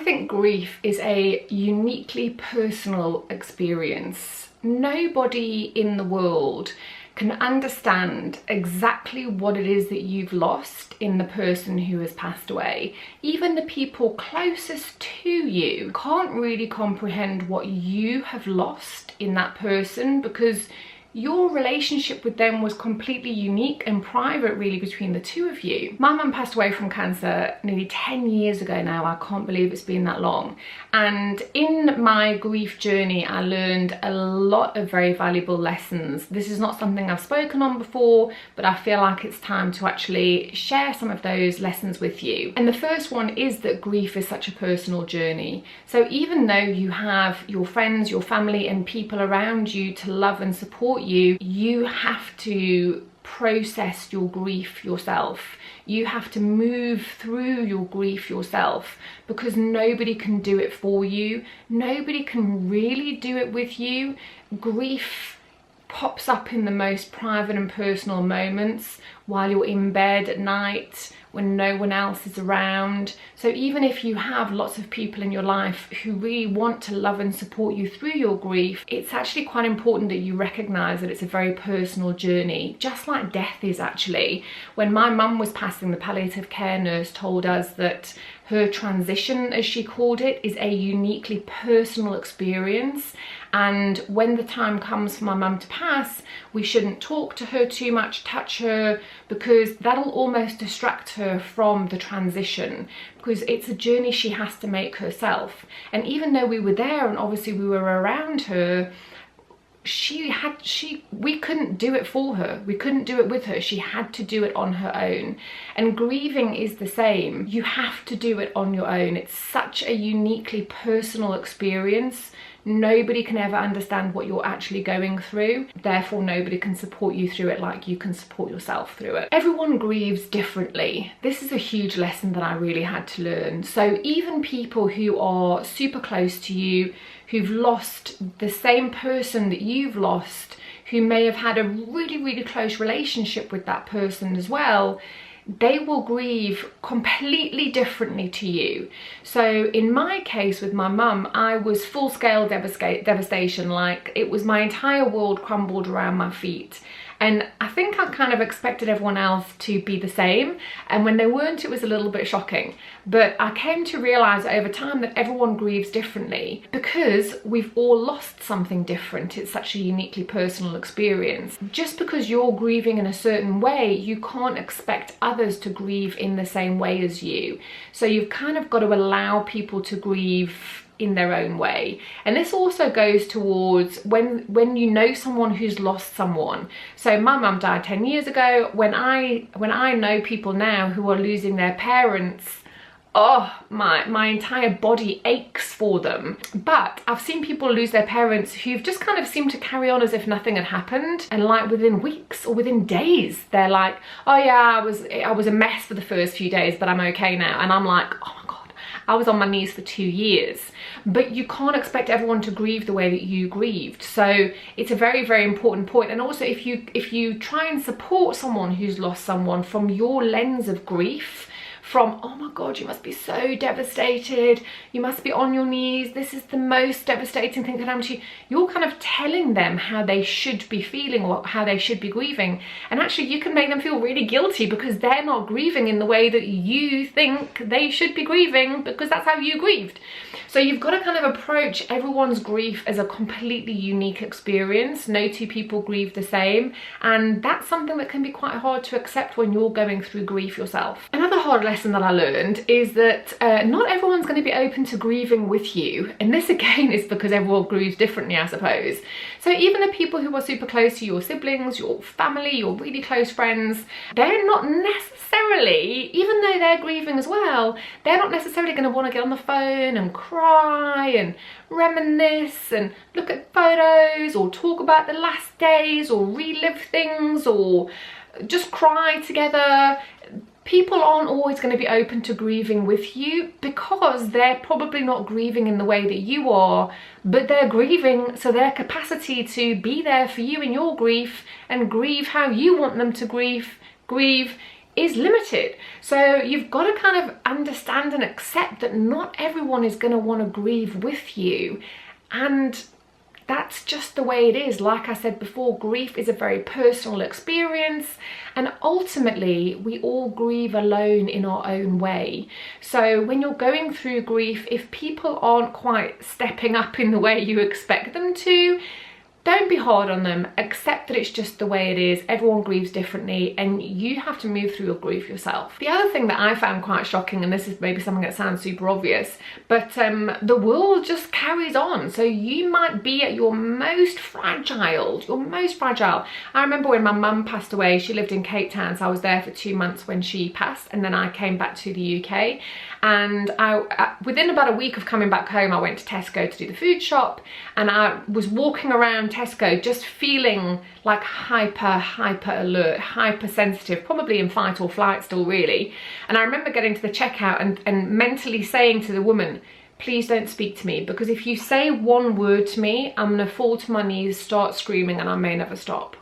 think grief is a uniquely personal experience. Nobody in the world can understand exactly what it is that you've lost in the person who has passed away. Even the people closest to you can't really comprehend what you have lost in that person, because your relationship with them was completely unique and private, really, between the two of you. My mum passed away from cancer nearly 10 years ago now. I can't believe it's been that long. And in my grief journey, I learned a lot of very valuable lessons. This is not something I've spoken on before, but I feel like it's time to actually share some of those lessons with you. And the first one is that grief is such a personal journey. So even though you have your friends, your family, and people around you to love and support you, you have to process your grief yourself. You have to move through your grief yourself, because nobody can do it for you. Nobody can really do it with you. Grief pops up in the most private and personal moments, while you're in bed at night, when no one else is around. So even if you have lots of people in your life who really want to love and support you through your grief, it's actually quite important that you recognise that it's a very personal journey, just like death is actually. When my mum was passing, the palliative care nurse told us that her transition, as she called it, is a uniquely personal experience. And when the time comes for my mum to pass, we shouldn't talk to her too much, touch her, because that'll almost distract her from the transition, because it's a journey she has to make herself. And even though we were there and obviously we were around her, we couldn't do it for her. We couldn't do it with her. She had to do it on her own. And grieving is the same. You have to do it on your own. It's such a uniquely personal experience. Nobody can ever understand what you're actually going through. Therefore, nobody can support you through it like you can support yourself through it. Everyone grieves differently. This is a huge lesson that I really had to learn. So even people who are super close to you, who've lost the same person that you've lost, who may have had a really, really close relationship with that person as well, they will grieve completely differently to you. So in my case with my mum, I was full-scale devastation. Like, it was my entire world crumbled around my feet. And I think I kind of expected everyone else to be the same. And when they weren't, it was a little bit shocking. But I came to realise over time that everyone grieves differently, because we've all lost something different. It's such a uniquely personal experience. Just because you're grieving in a certain way, you can't expect others to grieve in the same way as you. So you've kind of got to allow people to grieve in their own way. And this also goes towards when you know someone who's lost someone. So my mum died 10 years ago. When I know people now who are losing their parents, oh, my entire body aches for them. But I've seen people lose their parents who've just kind of seemed to carry on as if nothing had happened, and like within weeks or within days they're like, oh yeah, I was a mess for the first few days, but I'm okay now. And I'm like, oh my God, I was on my knees for 2 years. But you can't expect everyone to grieve the way that you grieved. So it's a very, very important point. And also, if you try and support someone who's lost someone from your lens of grief, from, oh my God, you must be so devastated, you must be on your knees, this is the most devastating thing that happened to you, you're kind of telling them how they should be feeling or how they should be grieving. And actually you can make them feel really guilty, because they're not grieving in the way that you think they should be grieving, because that's how you grieved. So you've got to kind of approach everyone's grief as a completely unique experience. No two people grieve the same, and that's something that can be quite hard to accept when you're going through grief yourself. Another hard lesson that I learned is that not everyone's going to be open to grieving with you. And this again is because everyone grieves differently, I suppose. So even the people who are super close to you, your siblings, your family, your really close friends, they're not necessarily, even though they're grieving as well, they're not necessarily going to want to get on the phone and cry and reminisce and look at photos or talk about the last days or relive things or just cry together. People aren't always going to be open to grieving with you, because they're probably not grieving in the way that you are, but they're grieving, so their capacity to be there for you in your grief and grieve how you want them to grieve is limited. So you've got to kind of understand and accept that not everyone is going to want to grieve with you, and that's just the way it is. Like I said before, grief is a very personal experience, and ultimately we all grieve alone in our own way. So when you're going through grief, if people aren't quite stepping up in the way you expect them to, don't be hard on them. Accept that it's just the way it is. Everyone grieves differently, and you have to move through your grief yourself. The other thing that I found quite shocking, and this is maybe something that sounds super obvious, but the world just carries on. So you might be at your most fragile, I remember when my mum passed away, she lived in Cape Town, so I was there for 2 months when she passed, and then I came back to the UK. And within about a week of coming back home, I went to Tesco to do the food shop, and I was walking around Tesco just feeling like hyper alert, hypersensitive, probably in fight or flight still really. And I remember getting to the checkout and mentally saying to the woman, please don't speak to me, because if you say one word to me, I'm gonna fall to my knees, start screaming, and I may never stop.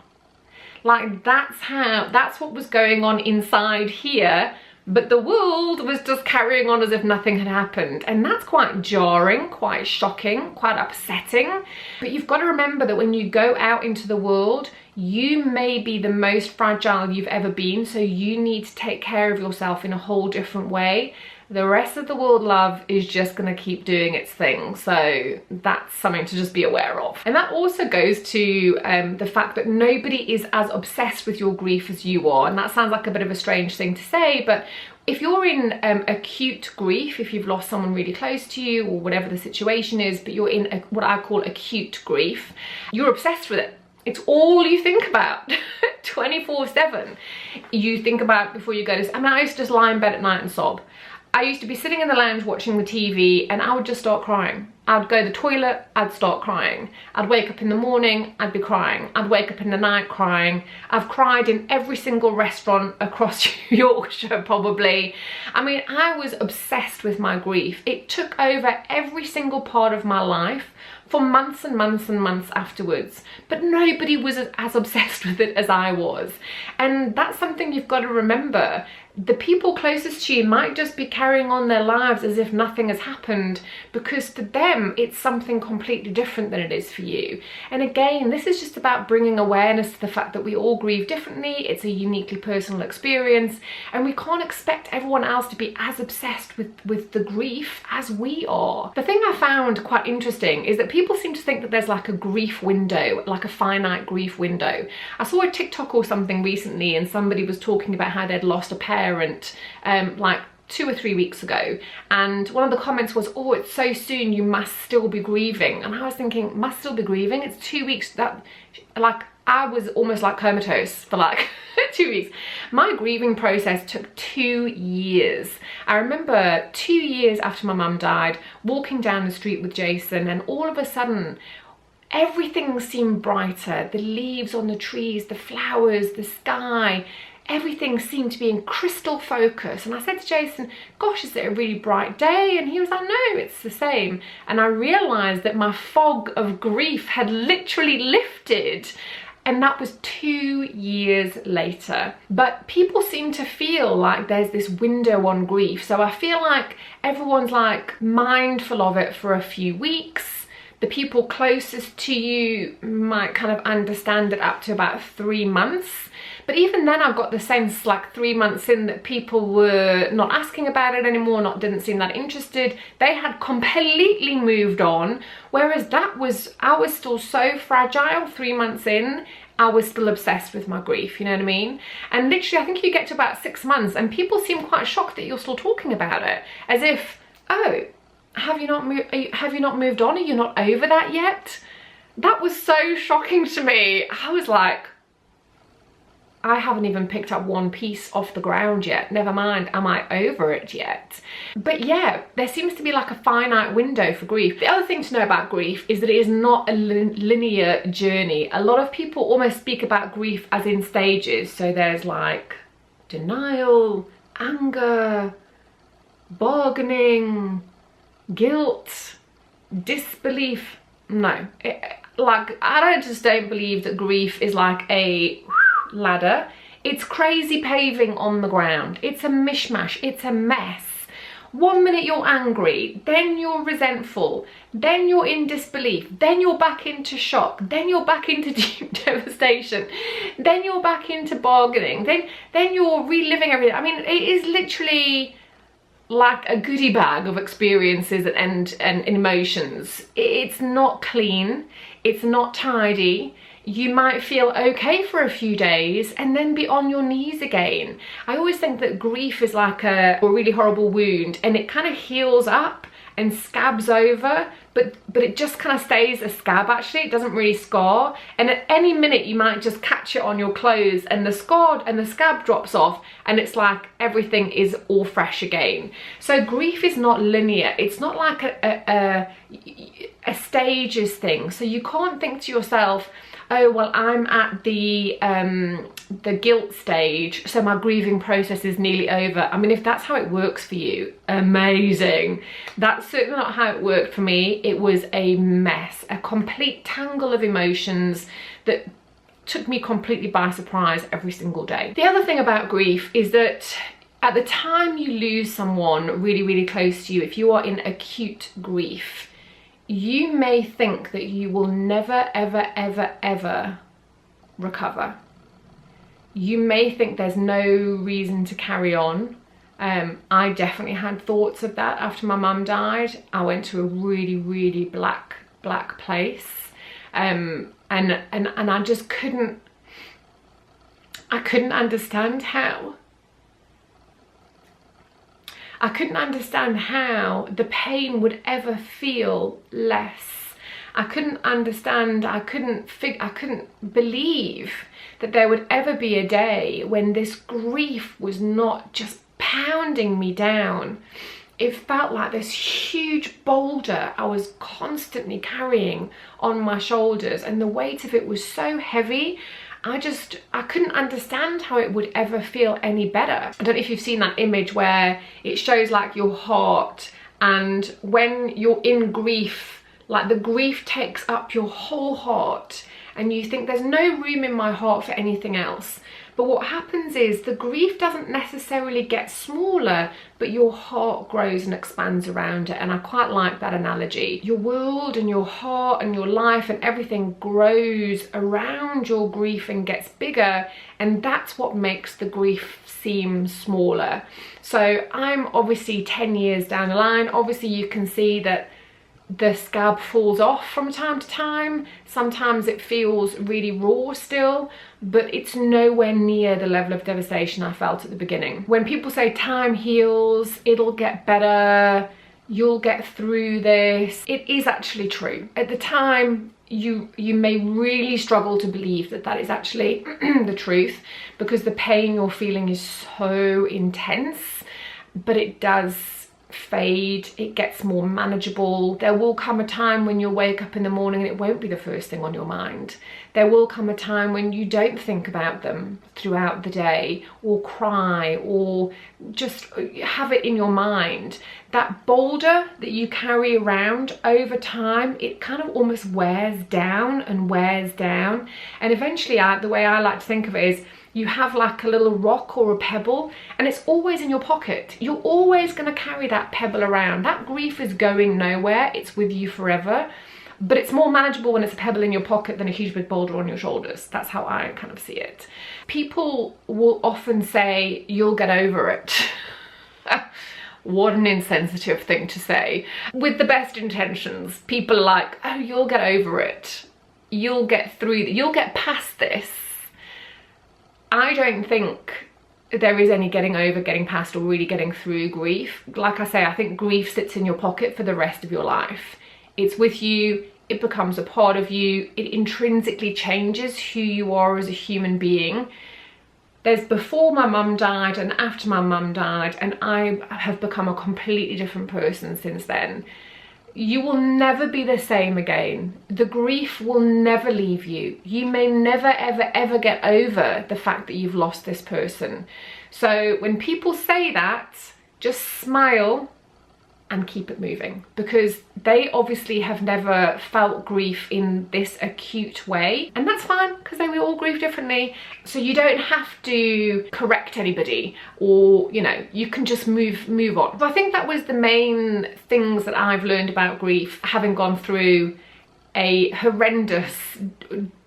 Like, that's what was going on inside here. But the world was just carrying on as if nothing had happened. And that's quite jarring, quite shocking, quite upsetting. But you've got to remember that when you go out into the world, you may be the most fragile you've ever been. So you need to take care of yourself in a whole different way. The rest of the world, love, is just going to keep doing its thing. So that's something to just be aware of. And that also goes to the fact that nobody is as obsessed with your grief as you are. And that sounds like a bit of a strange thing to say, but if you're in acute grief, if you've lost someone really close to you or whatever the situation is, but you're in what I call acute grief, you're obsessed with it. It's all you think about 24/7. You think about before you go to sleep. I mean, I used to just lie in bed at night and sob. I used to be sitting in the lounge watching the TV and I would just start crying. I'd go to the toilet, I'd start crying. I'd wake up in the morning, I'd be crying. I'd wake up in the night crying. I've cried in every single restaurant across Yorkshire probably. I mean, I was obsessed with my grief. It took over every single part of my life for months and months and months afterwards. But nobody was as obsessed with it as I was. And that's something you've got to remember. The people closest to you might just be carrying on their lives as if nothing has happened, because for them it's something completely different than it is for you. And again, this is just about bringing awareness to the fact that we all grieve differently. It's a uniquely personal experience, and we can't expect everyone else to be as obsessed with the grief as we are. The thing I found quite interesting is that people seem to think that there's like a grief window, like a finite grief window. I saw a TikTok or something recently, and somebody was talking about how they'd lost a parent like 2 or 3 weeks ago, and one of the comments was, oh, it's so soon, you must still be grieving. And I was thinking, must still be grieving? It's 2 weeks. That, like, I was almost like comatose for like 2 weeks. My grieving process took 2 years. I remember 2 years after my mum died, walking down the street with Jason, and all of a sudden everything seemed brighter. The leaves on the trees, the flowers, the sky, everything seemed to be in crystal focus. And I said to Jason, gosh, is it a really bright day? And he was like, no, it's the same. And I realized that my fog of grief had literally lifted. And that was 2 years later. But people seem to feel like there's this window on grief. So I feel like everyone's like mindful of it for a few weeks. The people closest to you might kind of understand it up to about 3 months. But even then I got the sense like 3 months in that people were not asking about it anymore, didn't seem that interested. They had completely moved on. Whereas I was still so fragile 3 months in. I was still obsessed with my grief, you know what I mean? And literally I think you get to about 6 months and people seem quite shocked that you're still talking about it. As if, oh, have you not moved on? Are you not over that yet? That was so shocking to me. I was like, I haven't even picked up one piece off the ground yet. Never mind, am I over it yet? But yeah, there seems to be like a finite window for grief. The other thing to know about grief is that it is not a linear journey. A lot of people almost speak about grief as in stages. So there's like denial, anger, bargaining, guilt, disbelief. No, I don't believe that grief is like a ladder. It's crazy paving on the ground. It's a mishmash. It's a mess. One minute you're angry, then you're resentful, then you're in disbelief, then you're back into shock, then you're back into deep devastation, then you're back into bargaining, then you're reliving everything. I mean, it is literally like a goodie bag of experiences and emotions. It's not clean, it's not tidy. You might feel okay for a few days and then be on your knees again. I always think that grief is like a really horrible wound, and it kind of heals up and scabs over, but it just kind of stays a scab. Actually, it doesn't really scar, and at any minute you might just catch it on your clothes and the scab drops off, and it's like everything is all fresh again. So grief is not linear. It's not like a stages thing. So you can't think to yourself, oh, well, I'm at the guilt stage, so my grieving process is nearly over. I mean, if that's how it works for you, amazing. That's certainly not how it worked for me. It was a mess, a complete tangle of emotions that took me completely by surprise every single day. The other thing about grief is that at the time you lose someone really, really close to you, if you are in acute grief, you may think that you will never, ever, ever, ever recover. You may think there's no reason to carry on. I definitely had thoughts of that after my mum died. I went to a really, really black place. And I just couldn't understand how. I couldn't understand how the pain would ever feel less. I couldn't understand, I couldn't believe that there would ever be a day when this grief was not just pounding me down. It felt like this huge boulder I was constantly carrying on my shoulders, and the weight of it was so heavy. I couldn't understand how it would ever feel any better. I don't know if you've seen that image where it shows like your heart, and when you're in grief, like the grief takes up your whole heart and you think there's no room in my heart for anything else. But what happens is the grief doesn't necessarily get smaller, but your heart grows and expands around it. And I quite like that analogy. Your world and your heart and your life and everything grows around your grief and gets bigger. And that's what makes the grief seem smaller. So I'm obviously 10 years down the line. Obviously you can see that the scab falls off from time to time. Sometimes it feels really raw still, but it's nowhere near the level of devastation I felt at the beginning. When people say time heals, it'll get better, you'll get through this, it is actually true. At the time, you may really struggle to believe that that is actually the truth, because the pain you're feeling is so intense, but it does fade, it gets more manageable. There will come a time when you'll wake up in the morning and it won't be the first thing on your mind. There will come a time when you don't think about them throughout the day, or cry, or just have it in your mind. That boulder that you carry around over time, it kind of almost wears down and wears down, and eventually the way I like to think of it is you have like a little rock or a pebble, and it's always in your pocket. You're always going to carry that pebble around. That grief is going nowhere. It's with you forever. But it's more manageable when it's a pebble in your pocket than a huge big boulder on your shoulders. That's how I kind of see it. People will often say, you'll get over it. What an insensitive thing to say. With the best intentions, people are like, oh, you'll get over it. You'll get through, you'll get past this. I don't think there is any getting over, getting past, or really getting through grief. Like I say, I think grief sits in your pocket for the rest of your life. It's with you, it becomes a part of you, it intrinsically changes who you are as a human being. There's before my mum died and after my mum died, and I have become a completely different person since then. You will never be the same again. The grief will never leave you. You may never, ever, ever get over the fact that you've lost this person. So when people say that, just smile and keep it moving, because they obviously have never felt grief in this acute way, and that's fine, because we all grieve differently. So you don't have to correct anybody, or, you know, you can just move on. So I think that was the main things that I've learned about grief, having gone through a horrendous,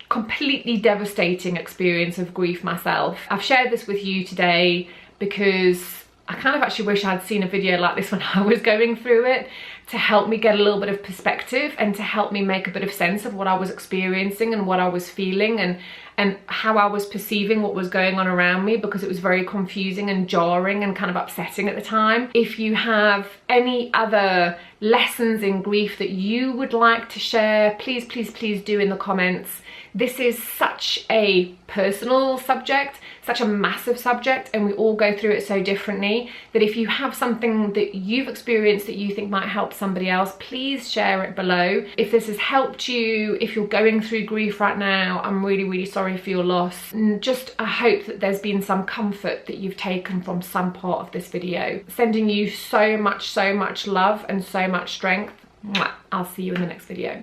completely devastating experience of grief myself. I've shared this with you today because I kind of actually wish I had seen a video like this when I was going through it, to help me get a little bit of perspective and to help me make a bit of sense of what I was experiencing and what I was feeling, and how I was perceiving what was going on around me, because it was very confusing and jarring and kind of upsetting at the time. If you have any other lessons in grief that you would like to share, please, please, please do in the comments. This is such a personal subject, such a massive subject, and we all go through it so differently, that if you have something that you've experienced that you think might help somebody else, please share it below. If this has helped you, if you're going through grief right now, I'm really, really sorry for your loss. And just, I hope that there's been some comfort that you've taken from some part of this video. Sending you so much love and so much strength. Mwah. I'll see you in the next video.